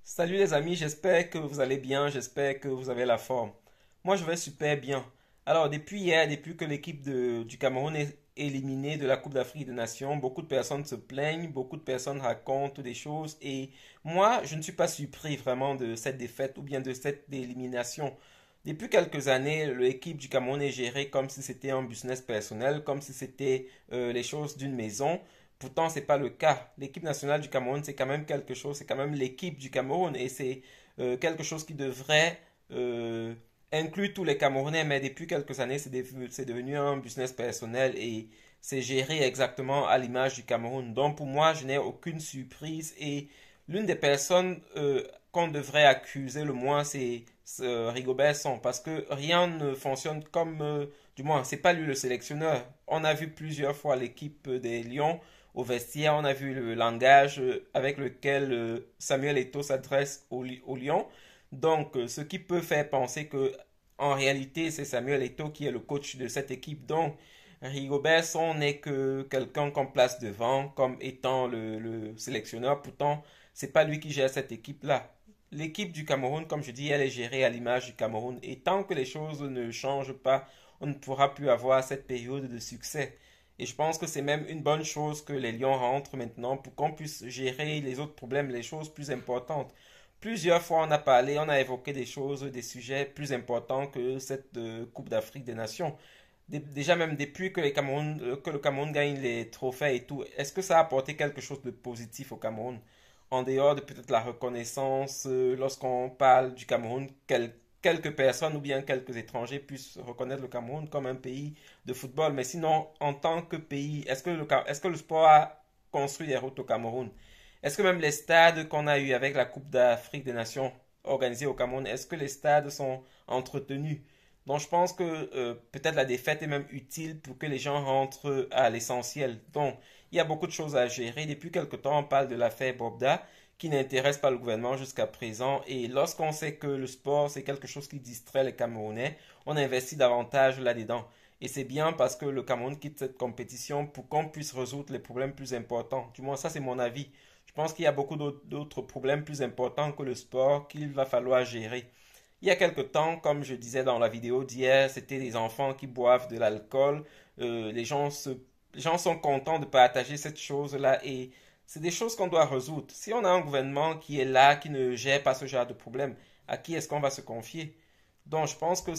Salut les amis, j'espère que vous allez bien, j'espère que vous avez la forme. Moi je vais super bien. Alors depuis hier, depuis que du Cameroun est éliminée de la Coupe d'Afrique des Nations, beaucoup de personnes se plaignent, beaucoup de personnes racontent des choses et moi je ne suis pas surpris vraiment de cette défaite ou bien de cette élimination. Depuis quelques années, l'équipe du Cameroun est gérée comme si c'était un business personnel, comme si c'était les choses d'une maison. Pourtant, c'est pas le cas. L'équipe nationale du Cameroun, c'est quand même quelque chose, c'est quand même l'équipe du Cameroun et c'est quelque chose qui devrait inclure tous les Camerounais. Mais depuis quelques années, c'est devenu un business personnel et c'est géré exactement à l'image du Cameroun. Donc pour moi, je n'ai aucune surprise et l'une des personnes qu'on devrait accuser le moins, c'est Rigobert Song parce que rien ne fonctionne comme, du moins, c'est pas lui le sélectionneur. On a vu plusieurs fois l'équipe des Lions au vestiaire, on a vu le langage avec lequel Samuel Eto'o s'adresse aux Lions. Donc, ce qui peut faire penser que, en réalité, c'est Samuel Eto'o qui est le coach de cette équipe. Donc, Rigobert Song n'est que quelqu'un qu'on place devant comme étant le sélectionneur. Pourtant, c'est pas lui qui gère cette équipe-là. L'équipe du Cameroun, comme je dis, elle est gérée à l'image du Cameroun. Et tant que les choses ne changent pas, on ne pourra plus avoir cette période de succès. Et je pense que c'est même une bonne chose que les Lions rentrent maintenant pour qu'on puisse gérer les autres problèmes, les choses plus importantes. Plusieurs fois, on a parlé, on a évoqué des choses, des sujets plus importants que cette Coupe d'Afrique des Nations. Déjà même depuis que, que le Cameroun gagne les trophées et tout, est-ce que ça a apporté quelque chose de positif au Cameroun? En dehors de peut-être la reconnaissance, lorsqu'on parle du Cameroun, quelques personnes ou bien quelques étrangers puissent reconnaître le Cameroun comme un pays de football. Mais sinon, en tant que pays, est-ce que le sport a construit des routes au Cameroun? Est-ce que même les stades qu'on a eu avec la Coupe d'Afrique des Nations organisée au Cameroun, est-ce que les stades sont entretenus? Donc je pense que peut-être la défaite est même utile pour que les gens rentrent à l'essentiel. Donc il y a beaucoup de choses à gérer. Depuis quelque temps, on parle de l'affaire Bobda qui n'intéresse pas le gouvernement jusqu'à présent. Et lorsqu'on sait que le sport, c'est quelque chose qui distrait les Camerounais, on investit davantage là-dedans. Et c'est bien parce que le Cameroun quitte cette compétition pour qu'on puisse résoudre les problèmes plus importants. Du moins, ça, c'est mon avis. Je pense qu'il y a beaucoup d'autres problèmes plus importants que le sport qu'il va falloir gérer. Il y a quelque temps, comme je disais dans la vidéo d'hier, c'était des enfants qui boivent de l'alcool. Les gens sont contents de partager cette chose-là et c'est des choses qu'on doit résoudre. Si on a un gouvernement qui est là, qui ne gère pas ce genre de problème, à qui est-ce qu'on va se confier? Donc, je pense que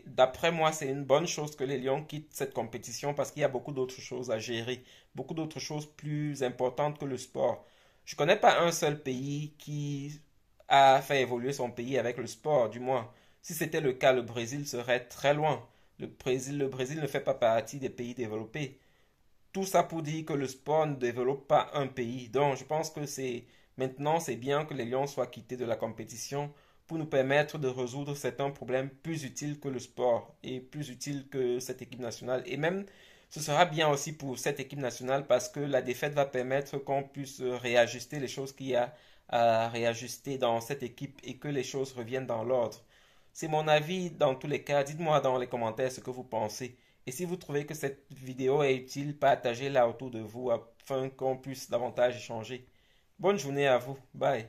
d'après moi, c'est une bonne chose que les Lions quittent cette compétition parce qu'il y a beaucoup d'autres choses à gérer, beaucoup d'autres choses plus importantes que le sport. Je connais pas un seul pays qui a fait évoluer son pays avec le sport, du moins. Si c'était le cas, le Brésil serait très loin. Le Brésil ne fait pas partie des pays développés. Tout ça pour dire que le sport ne développe pas un pays. Donc, je pense que maintenant, c'est bien que les Lions soient quittés de la compétition pour nous permettre de résoudre certains problèmes plus utiles que le sport et plus utiles que cette équipe nationale. Et même, ce sera bien aussi pour cette équipe nationale parce que la défaite va permettre qu'on puisse réajuster les choses qu'il y a à réajuster dans cette équipe et que les choses reviennent dans l'ordre. C'est mon avis dans tous les cas. Dites-moi dans les commentaires ce que vous pensez. Et si vous trouvez que cette vidéo est utile, partagez-la autour de vous afin qu'on puisse davantage échanger. Bonne journée à vous. Bye.